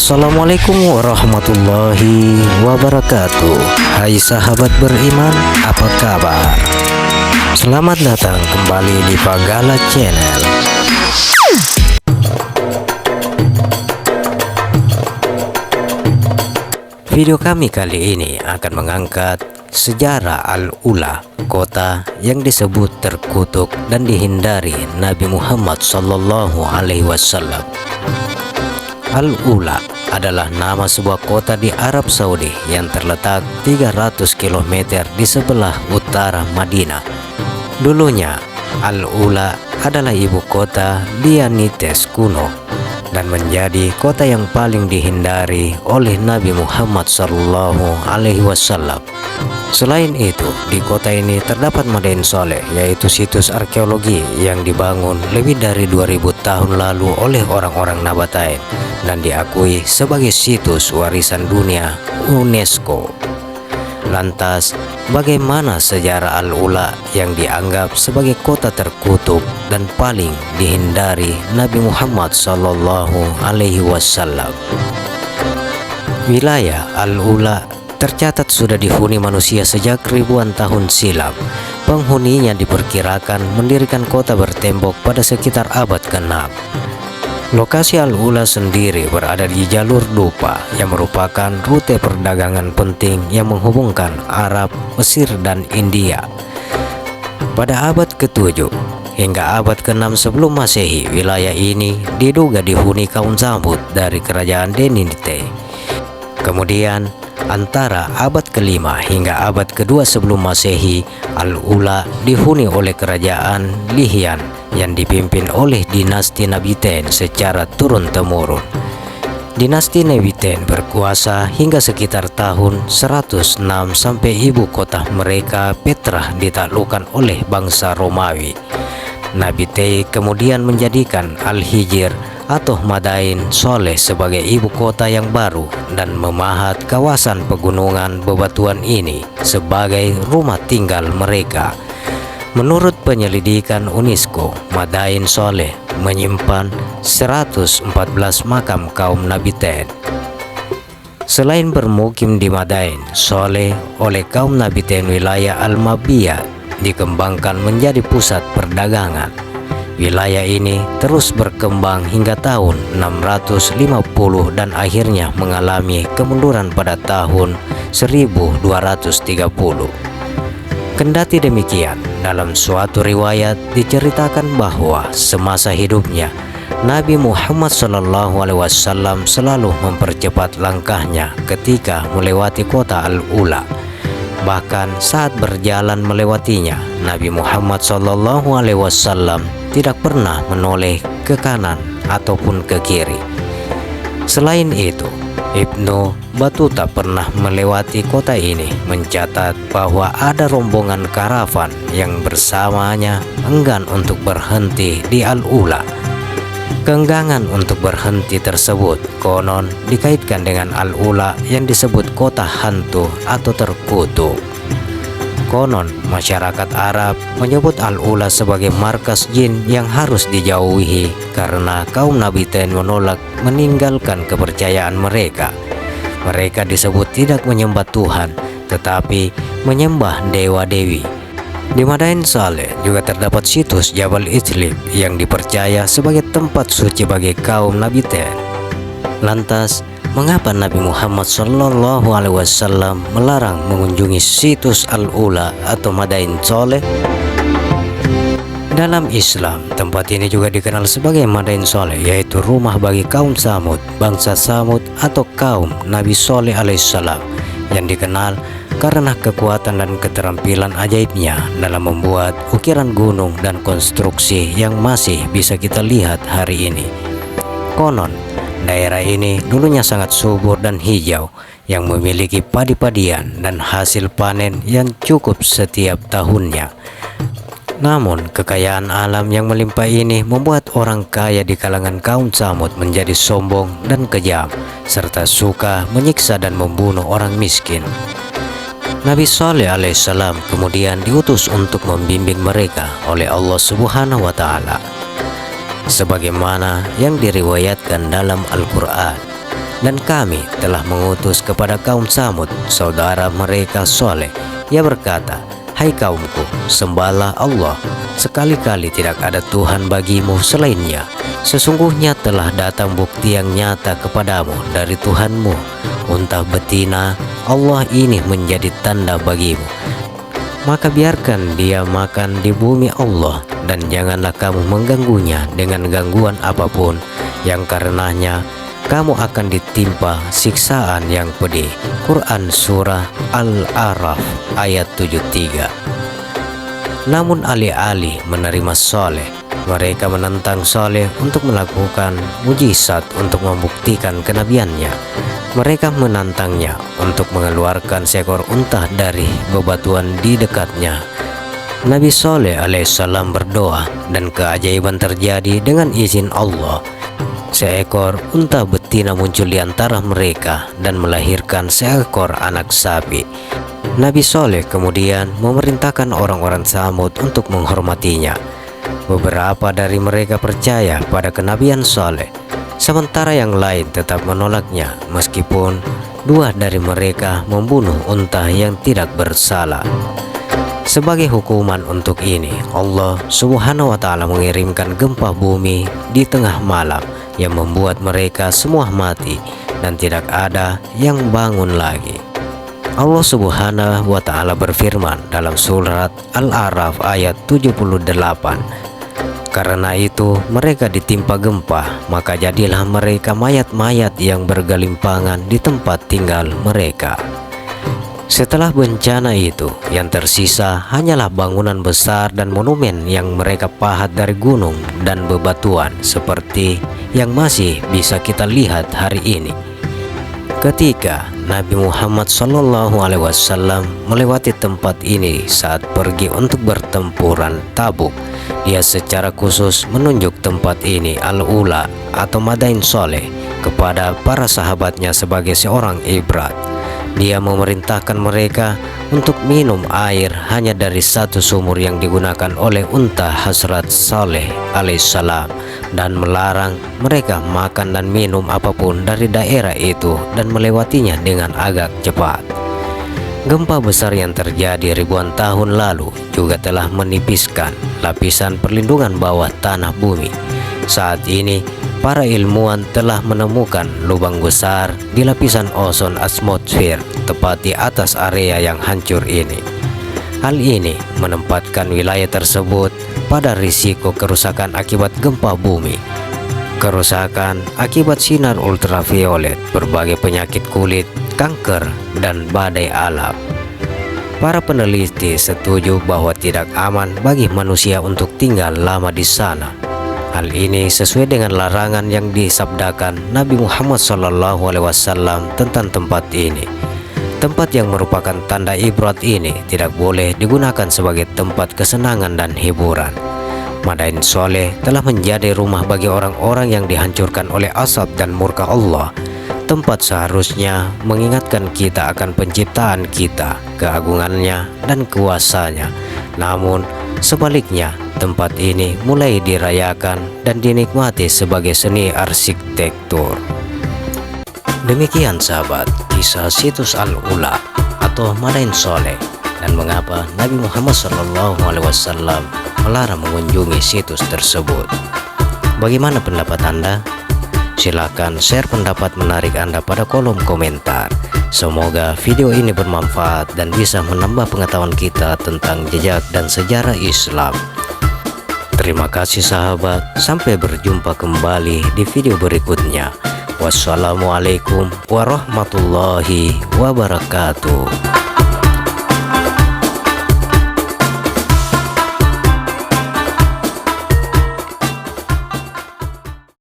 Assalamualaikum warahmatullahi wabarakatuh. Hai sahabat beriman, apa kabar? Selamat datang kembali di Pagala Channel. Video kami kali ini akan mengangkat sejarah Al-Ula, kota yang disebut terkutuk dan dihindari Nabi Muhammad SAW. Al-Ula adalah nama sebuah kota di Arab Saudi yang terletak 300 km di sebelah utara Madinah. Dulunya, Al-Ula adalah ibu kota Dianites kuno dan menjadi kota yang paling dihindari oleh Nabi Muhammad SAW. Selain itu, di kota ini terdapat Madain Soleh, yaitu situs arkeologi yang dibangun lebih dari 2000 tahun lalu oleh orang-orang Nabatain dan diakui sebagai situs warisan dunia UNESCO. Lantas, bagaimana sejarah Al-Ula yang dianggap sebagai kota terkutuk dan paling dihindari Nabi Muhammad SAW? Wilayah Al-Ula tercatat sudah dihuni manusia sejak ribuan tahun silam. Penghuninya diperkirakan mendirikan kota bertembok pada sekitar abad ke-6. Lokasi Al-Ula sendiri berada di jalur Dupa yang merupakan rute perdagangan penting yang menghubungkan Arab, Mesir, dan India. Pada abad ke-7 hingga abad ke-6 sebelum Masehi, wilayah ini diduga dihuni kaum Zamud dari kerajaan Denite. Kemudian antara abad ke-5 hingga abad ke-2 sebelum Masehi, Al-Ula dihuni oleh kerajaan Lihian yang dipimpin oleh dinasti Nabiten secara turun-temurun. Dinasti Nabiten berkuasa hingga sekitar tahun 106 sampai ibu kota mereka Petra ditaklukkan oleh bangsa Romawi. Nabite kemudian menjadikan Al-Hijr atau Madain Soleh sebagai ibu kota yang baru dan memahat kawasan pegunungan bebatuan ini sebagai rumah tinggal mereka. Menurut penyelidikan UNESCO, Madain Soleh menyimpan 114 makam kaum Nabiten. Selain bermukim di Madain Soleh oleh kaum Nabiten, wilayah Al-Mabiyah dikembangkan menjadi pusat perdagangan. Wilayah ini terus berkembang hingga tahun 650 dan akhirnya mengalami kemunduran pada tahun 1230. Kendati demikian, dalam suatu riwayat diceritakan bahwa semasa hidupnya Nabi Muhammad SAW selalu mempercepat langkahnya ketika melewati kota Al-Ula. Bahkan saat berjalan melewatinya, Nabi Muhammad SAW tidak pernah menoleh ke kanan ataupun ke kiri. Selain itu, Ibnu Battuta pernah melewati kota ini, mencatat bahwa ada rombongan karavan yang bersamanya enggan untuk berhenti di Al-Ula. Keengganan untuk berhenti tersebut konon dikaitkan dengan Al-Ula yang disebut kota hantu atau terkutuk. Konon masyarakat Arab menyebut Al-Ula sebagai markas jin yang harus dijauhi karena kaum Nabiten menolak meninggalkan kepercayaan mereka. Mereka disebut tidak menyembah Tuhan, tetapi menyembah dewa-dewi. Di Madain Soleh juga terdapat situs Jabal Idlib yang dipercaya sebagai tempat suci bagi kaum Nabiten. Lantas, mengapa Nabi Muhammad SAW melarang mengunjungi situs Al-Ula atau Madain Soleh? Dalam Islam, tempat ini juga dikenal sebagai Madain Soleh, yaitu rumah bagi kaum Samud, bangsa Samud atau kaum Nabi Soleh alaihissalam, yang dikenal karena kekuatan dan keterampilan ajaibnya dalam membuat ukiran gunung dan konstruksi yang masih bisa kita lihat hari ini. Konon, daerah ini dulunya sangat subur dan hijau, yang memiliki padi-padian dan hasil panen yang cukup setiap tahunnya. Namun, kekayaan alam yang melimpah ini membuat orang kaya di kalangan kaum Samud menjadi sombong dan kejam, serta suka menyiksa dan membunuh orang miskin. Nabi Saleh alaihissalam kemudian diutus untuk membimbing mereka oleh Allah Subhanahu wa Ta'ala. Sebagaimana yang diriwayatkan dalam Al-Quran, Dan kami telah mengutus kepada kaum Samud, saudara mereka Soleh. Ia berkata, "Hai kaumku, sembahlah Allah. Sekali-kali tidak ada Tuhan bagimu selainnya. Sesungguhnya telah datang bukti yang nyata kepadamu dari Tuhanmu. Unta betina Allah ini menjadi tanda bagimu. Maka biarkan dia makan di bumi Allah, dan janganlah kamu mengganggunya dengan gangguan apapun, yang karenanya kamu akan ditimpa siksaan yang pedih." Quran Surah Al-A'raf ayat 73. Namun alih-alih menerima Soleh, mereka menentang Soleh untuk melakukan mujizat untuk membuktikan kenabiannya. Mereka menantangnya untuk mengeluarkan seekor unta dari bebatuan di dekatnya. Nabi Soleh alaihissalam berdoa, dan keajaiban terjadi dengan izin Allah. Seekor unta betina muncul di antara mereka dan melahirkan seekor anak sapi. Nabi Soleh kemudian memerintahkan orang-orang Samud untuk menghormatinya. Beberapa dari mereka percaya pada kenabian Soleh, sementara yang lain tetap menolaknya, meskipun 2 dari mereka membunuh unta yang tidak bersalah. Sebagai hukuman untuk ini, Allah Subhanahu wa Ta'ala mengirimkan gempa bumi di tengah malam yang membuat mereka semua mati dan tidak ada yang bangun lagi. Allah Subhanahu wa Ta'ala berfirman dalam surat Al-A'raf ayat 78, "Karena itu mereka ditimpa gempa, maka jadilah mereka mayat-mayat yang bergelimpangan di tempat tinggal mereka." Setelah bencana itu, yang tersisa hanyalah bangunan besar dan monumen yang mereka pahat dari gunung dan bebatuan, seperti yang masih bisa kita lihat hari ini. Ketika Nabi Muhammad SAW melewati tempat ini saat pergi untuk bertempuran Tabuk, dia secara khusus menunjuk tempat ini Al-Ula atau Madain Soleh kepada para sahabatnya sebagai seorang ibrat. Dia memerintahkan mereka untuk minum air hanya dari satu sumur yang digunakan oleh unta Hazrat Saleh alaihissalam, dan melarang mereka makan dan minum apapun dari daerah itu dan melewatinya dengan agak cepat. Gempa besar yang terjadi ribuan tahun lalu juga telah menipiskan lapisan perlindungan bawah tanah bumi. Saat ini para ilmuwan telah menemukan lubang besar di lapisan ozon atmosfer tepat di atas area yang hancur ini. Hal ini menempatkan wilayah tersebut pada risiko kerusakan akibat gempa bumi, kerusakan akibat sinar ultraviolet, berbagai penyakit kulit, kanker, dan badai alam. Para peneliti setuju bahwa tidak aman bagi manusia untuk tinggal lama di sana. Hal ini sesuai dengan larangan yang disabdakan Nabi Muhammad SAW tentang tempat ini. Tempat yang merupakan tanda ibrat ini tidak boleh digunakan sebagai tempat kesenangan dan hiburan. Madain Soleh telah menjadi rumah bagi orang-orang yang dihancurkan oleh azab dan murka Allah. Tempat seharusnya mengingatkan kita akan penciptaan kita, keagungannya, dan kuasanya. Namun sebaliknya, tempat ini mulai dirayakan dan dinikmati sebagai seni arsitektur. Demikian sahabat, kisah situs Al-Ula atau Madain Soleh, dan mengapa Nabi Muhammad SAW melarang mengunjungi situs tersebut. Bagaimana pendapat Anda? Silakan share pendapat menarik Anda pada kolom komentar. Semoga video ini bermanfaat dan bisa menambah pengetahuan kita tentang jejak dan sejarah Islam. Terima kasih sahabat, sampai berjumpa kembali di video berikutnya. Wassalamualaikum warahmatullahi wabarakatuh.